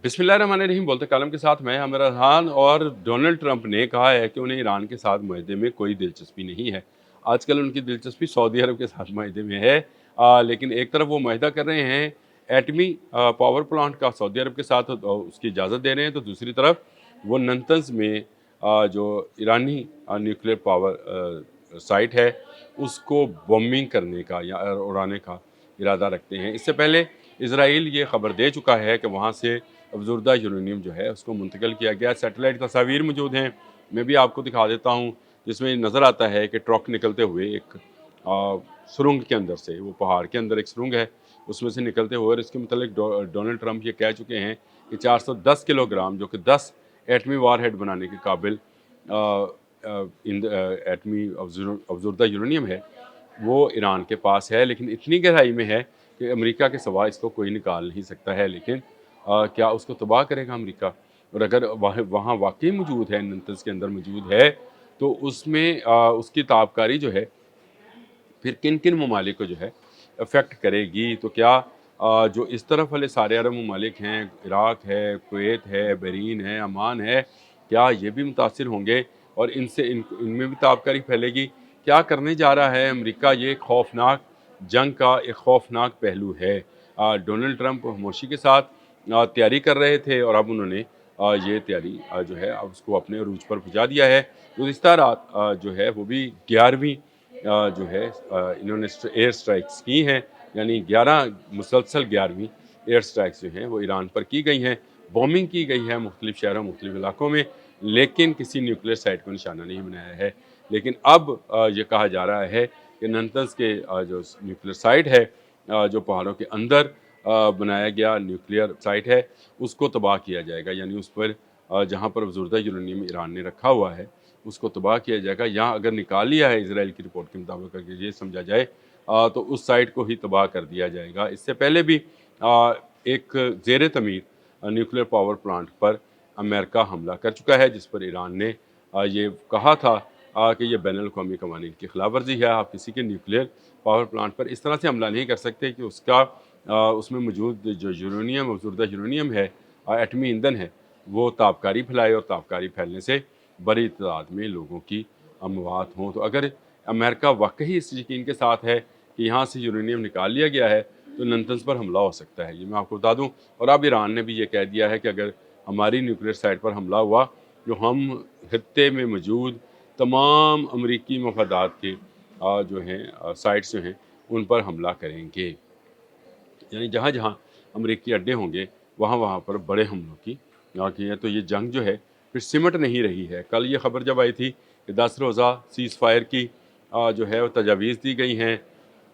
बिस्मिल्लाहिर्रहमानिर्रहीम। बोलते कालम के साथ मैं आमिर खान। और डोनाल्ड ट्रंप ने कहा है कि उन्हें ईरान के साथ मुआहदे में कोई दिलचस्पी नहीं है। आजकल उनकी दिलचस्पी सऊदी अरब के साथ मुआहदे में है। लेकिन एक तरफ वो मुआहदा कर रहे हैं एटमी पावर प्लांट का सऊदी अरब के साथ, उसकी इजाज़त दे रहे हैं, तो दूसरी तरफ वो नतंज़ में जो ईरानी न्यूक्लियर पावर साइट है उसको बॉम्बिंग करने का या उड़ाने का इरादा रखते हैं। इससे पहले इसराइल ये ख़बर दे चुका है कि वहाँ से अफजुर्दा यूरेनियम जो है उसको मुंतकिल किया गया। सैटेलाइट तस्वीर मौजूद हैं, मैं भी आपको दिखा देता हूँ, जिसमें नज़र आता है कि ट्रक निकलते हुए एक सुरंग के अंदर से, वो पहाड़ के अंदर एक सुरंग है, उसमें से निकलते हुए। और इसके मतलब डोनाल्ड ट्रंप ये कह चुके हैं कि 410 किलोग्राम, जो कि 10 एटमी वार हेड बनाने के काबिल एटमी अफजुर्दा यूरेनियम है, वो ईरान के पास है। लेकिन इतनी गहराई में है कि अमेरिका के सिवा इसको कोई निकाल नहीं सकता है। लेकिन क्या उसको तबाह करेगा अमेरिका? और अगर वहाँ वाकई मौजूद है, नतंज़ के अंदर मौजूद है, तो उसमें उसकी ताबकारी जो है फिर किन किन ममालिक को जो है अफेक्ट करेगी। तो क्या जो इस तरफ वाले सारे अरब ममालिक हैं, इराक़ है, कुवैत है, बहरीन है, अमान है, क्या ये भी मुतासिर होंगे और इनमें भी ताबकारी फैलेगी? क्या करने जा रहा है अमेरिका? ये खौफनाक जंग का एक खौफनाक पहलू है। डोनाल्ड ट्रंप खामोशी के साथ तैयारी कर रहे थे, और अब उन्होंने ये तैयारी जो है अब उसको अपने अरूज पर पहुँचा दिया है। गुज़िश्ता रात जो है वो भी 11वीं जो है इन्होंने एयर स्ट्राइक्स की हैं, यानी 11 मुसलसल 11वीं एयर स्ट्राइक्स जो हैं वो ईरान पर की गई हैं। बॉम्बिंग की गई है मुख्तलिफ़ शहरों, मुख्तलिफ़ इलाकों में, लेकिन किसी न्यूक्लियर साइट को निशाना नहीं बनाया है। लेकिन अब ये कहा जा रहा है कि नतंज़ के जो न्यूक्लियर साइट है, जो पहाड़ों के अंदर बनाया गया न्यूक्लियर साइट है, उसको तबाह किया जाएगा। यानी उस पर जहाँ पर अफजुर्दा यूरेनियम ईरान ने रखा हुआ है उसको तबाह किया जाएगा। यहाँ अगर निकाल लिया है इसराइल की रिपोर्ट के मुताबिक, अगर ये समझा जाए तो उस साइट को ही तबाह कर दिया जाएगा। इससे पहले भी एक ज़ेर तमीर न्यूक्लियर पावर प्लांट पर अमेरिका हमला कर चुका है, जिस पर ईरान ने ये कहा था कि ये बैनुल अक़वामी कवानीन की खिलाफ वर्जी है। आप किसी के न्यूक्लियर पावर प्लांट पर इस तरह से हमला नहीं कर सकते कि उसका उसमें मौजूद जो यूरेनियम, अफजुर्दा यूरेनियम है, एटमी ईंधन है, वो ताबकारी फैलाए, और ताबकारी फैलने से बड़ी तादाद में लोगों की अमवात हों। तो अगर अमेरिका वाकई इस यकीन के साथ है कि यहाँ से यूरेनियम निकाल लिया गया है, तो नतंज़ पर हमला हो सकता है, ये मैं आपको बता दूँ। और अब ईरान ने भी ये कह दिया है कि अगर हमारी न्यूक्लियर साइट पर हमला हुआ, जो हम खित्ते में मौजूद तमाम अमरीकी मफादात के जो हैं साइट्स जो हैं उन पर हमला करेंगे। यानी जहाँ जहाँ अमरीकी अड्डे होंगे वहाँ वहाँ पर बड़े हमलों की है। तो ये जंग जो है फिर सिमट नहीं रही है। कल ये खबर जब आई थी कि 10 रोज़ा सीज़ फायर की जो है वो तजावीज़ दी गई हैं।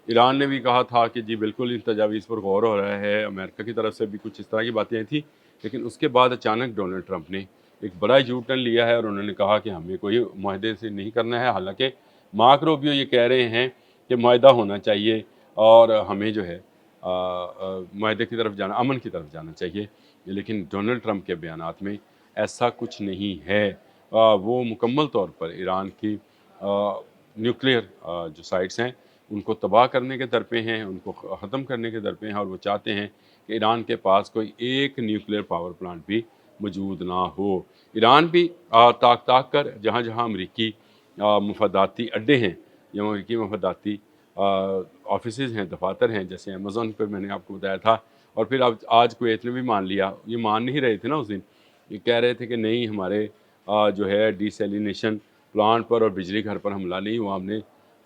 ईरान ने भी कहा था कि जी बिल्कुल इन तजावीज़ पर गौर हो रहा है। अमेरिका की तरफ से भी कुछ इस तरह की बातें आई थी। लेकिन उसके बाद अचानक डोनाल्ड ट्रंप ने एक बड़ा यू टर्न लिया है, और उन्होंने कहा कि हमें कोई मुआहदे से नहीं करना है। हालांकि मार्क रूबियो ये कह रहे हैं कि मुआहदा होना चाहिए और हमें जो है मुआहदे की तरफ जाना, अमन की तरफ जाना चाहिए। लेकिन डोनाल्ड ट्रंप के बयानात में ऐसा कुछ नहीं है। वो मुकम्मल तौर पर ईरान की न्यूक्लियर जो साइट्स हैं उनको तबाह करने के दर पे हैं, उनको ख़त्म करने के दर पे हैं, और वो चाहते हैं कि ईरान के पास कोई एक न्यूक्लियर पावर प्लांट भी मौजूद ना हो। ईरान भी ताक ताक कर जहाँ जहाँ अमरीकी मफादाती अड्डे हैं या अमरीकी मफादाती ऑफिसेज़ हैं, दफातर हैं, जैसे अमेज़न पे मैंने आपको बताया था। और फिर अब आज कुवैत ने भी मान लिया। ये मान नहीं रहे थे ना उस दिन, ये कह रहे थे कि नहीं हमारे जो है डिसैलिनेशन प्लांट पर और बिजली घर पर हमला नहीं हुआ, हमने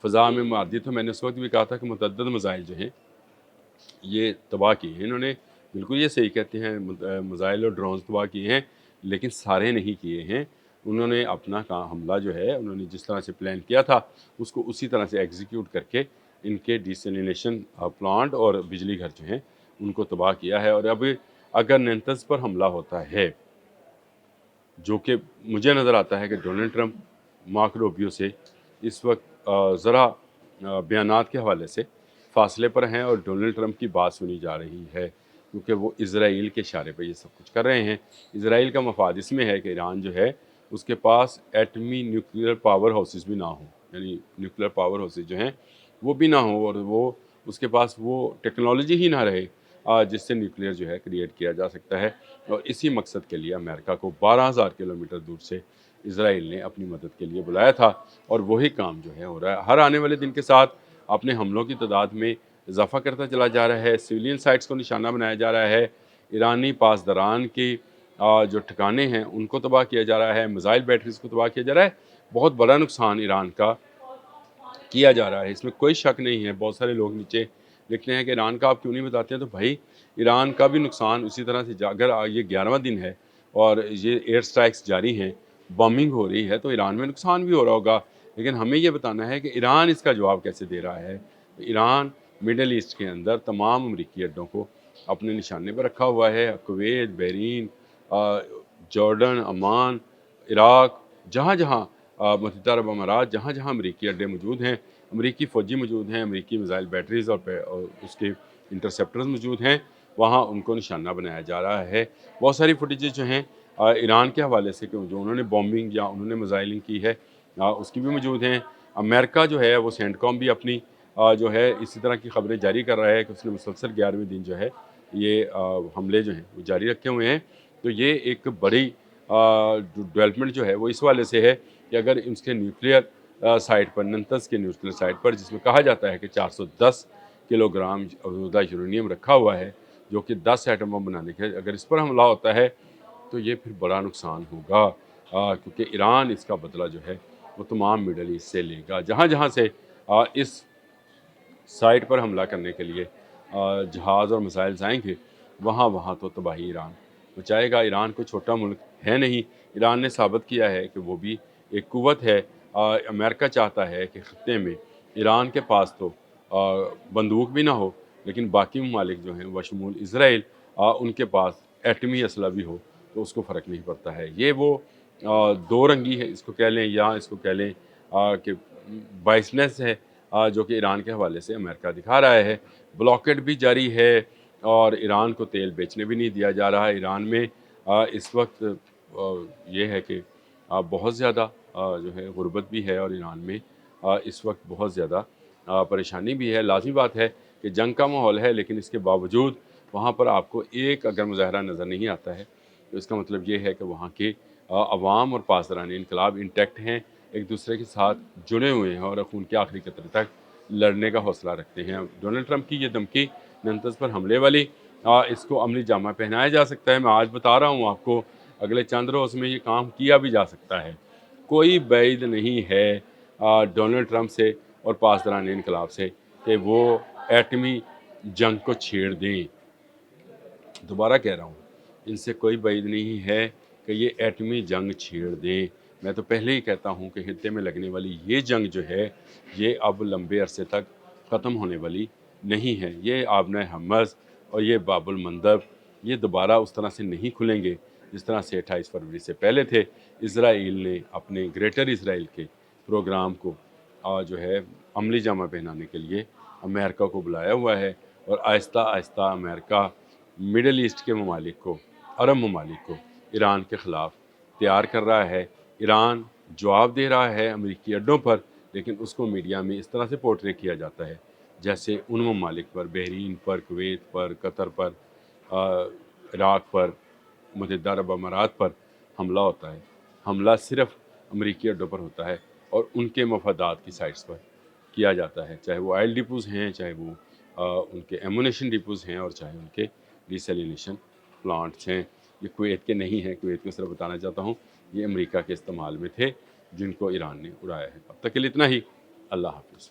फ़ज़ा में मार दी। तो मैंने उस वक्त भी कहा था कि मुतअद्दिद मिसाइल जो हैं ये तबाह किए हैं इन्होंने। बिल्कुल ये सही कहते हैं, मिसाइल और ड्रोन्स तबाह किए हैं, लेकिन सारे नहीं किए हैं। उन्होंने अपना हमला जो है उन्होंने जिस तरह से प्लान किया था उसको उसी तरह से एग्जीक्यूट करके इनके डिसैलिनेशन प्लांट और बिजली घर जो हैं उनको तबाह किया है। और अब अगर नतंज़ पर हमला होता है, जो कि मुझे नज़र आता है कि डोनाल्ड ट्रंप मार्क रूबियो से इस वक्त ज़रा बयानात के हवाले से फासले पर हैं, और डोनाल्ड ट्रंप की बात सुनी जा रही है क्योंकि वो इज़राइल के इशारे पर ये सब कुछ कर रहे हैं। इज़राइल का मफाद इसमें है कि ईरान जो है उसके पास एटमी न्यूक्लियर पावर हाउसेस भी ना हों, यानी न्यूक्लियर पावर हाउसेस जो हैं वो भी ना हों, और वो उसके पास वो टेक्नोलॉजी ही ना रहे جس سے نیوکلیئر جو ہے کریٹ کیا جا سکتا ہے، اور اسی مقصد کے لیے امریکہ کو 12,000 کلومیٹر دور سے اسرائیل نے اپنی مدد کے لیے بلایا تھا، اور وہی کام جو ہے ہو رہا ہے۔ ہر آنے والے دن کے ساتھ اپنے حملوں کی تعداد میں اضافہ کرتا چلا جا رہا ہے، سویلین سائٹس کو نشانہ بنایا جا رہا ہے، ایرانی پاسداران کی جو ٹھکانے ہیں ان کو تباہ کیا جا رہا ہے، میزائل بیٹریز کو تباہ کیا جا رہا ہے۔ بہت بڑا نقصان ایران کا کیا جا رہا ہے، اس میں کوئی شک نہیں ہے۔ بہت سارے لوگ نیچے لکھتے ہیں کہ ایران کا آپ کیوں نہیں بتاتے ہیں، تو بھائی ایران کا بھی نقصان اسی طرح سے اگر یہ 11واں دن ہے اور یہ ایئر سٹرائکس جاری ہیں، بامبنگ ہو رہی ہے، تو ایران میں نقصان بھی ہو رہا ہوگا، لیکن ہمیں یہ بتانا ہے کہ ایران اس کا جواب کیسے دے رہا ہے۔ ایران مڈل ایسٹ کے اندر تمام امریکی اڈوں کو اپنے نشانے پر رکھا ہوا ہے، Kuwait, Bahrain, Jordan, Oman, Iraq, جہاں جہاں متحدہ عرب امارات، جہاں جہاں امریکی اڈے موجود ہیں، امریکی فوجی موجود ہیں، امریکی میزائل بیٹریز اور اس کے انٹرسیپٹرز موجود ہیں، وہاں ان کو نشانہ بنایا جا رہا ہے۔ بہت ساری فوٹیجز جو ہیں ایران کے حوالے سے جو انہوں نے بامبنگ یا انہوں نے میزائلنگ کی ہے اس کی بھی موجود ہیں۔ امریکہ جو ہے وہ سینٹ کام بھی اپنی جو ہے اسی طرح کی خبریں جاری کر رہا ہے کہ اس نے مسلسل 11ویں دن جو ہے یہ حملے جو ہیں وہ جاری رکھے ہوئے ہیں۔ تو یہ ایک بڑی ڈیولپمنٹ جو ہے وہ اس والے سے ہے کہ اگر اس کے نیوکلیئر سائٹ پر، ننتس کے نیوکلیئر سائٹ پر، جس میں کہا جاتا ہے کہ 410 کلو گرام افزودہ یورینیم رکھا ہوا ہے جو کہ 10 ایٹم بم بنانے کے، اگر اس پر حملہ ہوتا ہے تو یہ پھر بڑا نقصان ہوگا، کیونکہ ایران اس کا بدلہ جو ہے وہ تمام مڈل ایسٹ سے لے گا۔ جہاں جہاں سے اس سائٹ پر حملہ کرنے کے لیے جہاز اور میزائل جائیں گے، وہاں وہاں تو تباہی ایران مچائے گا۔ ایران کوئی چھوٹا ملک ہے نہیں، ایران نے ثابت کیا ہے کہ وہ بھی ایک قوت ہے۔ امریکہ چاہتا ہے کہ خطے میں ایران کے پاس تو بندوق بھی نہ ہو، لیکن باقی ممالک جو ہیں بشمول اسرائیل ان کے پاس ایٹمی اسلحہ بھی ہو، تو اس کو فرق نہیں پڑتا ہے۔ یہ وہ دو رنگی ہے، اس کو کہہ لیں، یا اس کو کہہ لیں کہ بائسنس ہے جو کہ ایران کے حوالے سے امریکہ دکھا رہا ہے۔ بلاکیڈ بھی جاری ہے اور ایران کو تیل بیچنے بھی نہیں دیا جا رہا ہے۔ ایران میں اس وقت یہ ہے کہ بہت زیادہ جو ہے غربت بھی ہے، اور ایران میں اس وقت بہت زیادہ پریشانی بھی ہے۔ لازمی بات ہے کہ جنگ کا ماحول ہے، لیکن اس کے باوجود وہاں پر آپ کو ایک اگر مظاہرہ نظر نہیں آتا ہے تو اس کا مطلب یہ ہے کہ وہاں کے عوام اور پاسداران انقلاب انٹیکٹ ہیں، ایک دوسرے کے ساتھ جڑے ہوئے ہیں اور خون کے آخری قطرے تک لڑنے کا حوصلہ رکھتے ہیں۔ ڈونلڈ ٹرمپ کی یہ دھمکی ننتس پر حملے والی، اس کو عملی جامہ پہنایا جا سکتا ہے۔ میں آج بتا رہا ہوں آپ کو، اگلے چند روز میں یہ کام کیا بھی جا سکتا ہے۔ کوئی بعید نہیں ہے ڈونلڈ ٹرمپ سے اور پاسداران انقلاب سے کہ وہ ایٹمی جنگ کو چھیڑ دیں۔ دوبارہ کہہ رہا ہوں، ان سے کوئی بعید نہیں ہے کہ یہ ایٹمی جنگ چھیڑ دیں۔ میں تو پہلے ہی کہتا ہوں کہ خطے میں لگنے والی یہ جنگ جو ہے یہ اب لمبے عرصے تک ختم ہونے والی نہیں ہے۔ یہ آبنۂ حمص اور یہ باب المندب یہ دوبارہ اس طرح سے نہیں کھلیں گے جس طرح سے 28 فروری سے پہلے تھے۔ اسرائیل نے اپنے گریٹر اسرائیل کے پروگرام کو جو ہے عملی جامہ پہنانے کے لیے امریکہ کو بلایا ہوا ہے، اور آہستہ آہستہ امریکہ مڈل ایسٹ کے ممالک کو، عرب ممالک کو ایران کے خلاف تیار کر رہا ہے۔ ایران جواب دے رہا ہے امریکی اڈوں پر، لیکن اس کو میڈیا میں اس طرح سے پورٹری کیا جاتا ہے جیسے ان ممالک پر، بحرین پر، کویت پر، قطر پر، عراق پر، متحدہ عرب امارات پر حملہ ہوتا ہے۔ حملہ صرف امریکی اڈوں پر ہوتا ہے اور ان کے مفادات کی سائٹس پر کیا جاتا ہے، چاہے وہ آئل ڈپوز ہیں، چاہے وہ ان کے ایمونیشن ڈپوز ہیں، اور چاہے ان کے ڈیسیلینیشن پلانٹس ہیں۔ یہ کویت کے نہیں ہیں، کویت کو صرف بتانا چاہتا ہوں، یہ امریکہ کے استعمال میں تھے جن کو ایران نے اڑایا ہے۔ اب تک کے لیے اتنا ہی۔ اللہ حافظ۔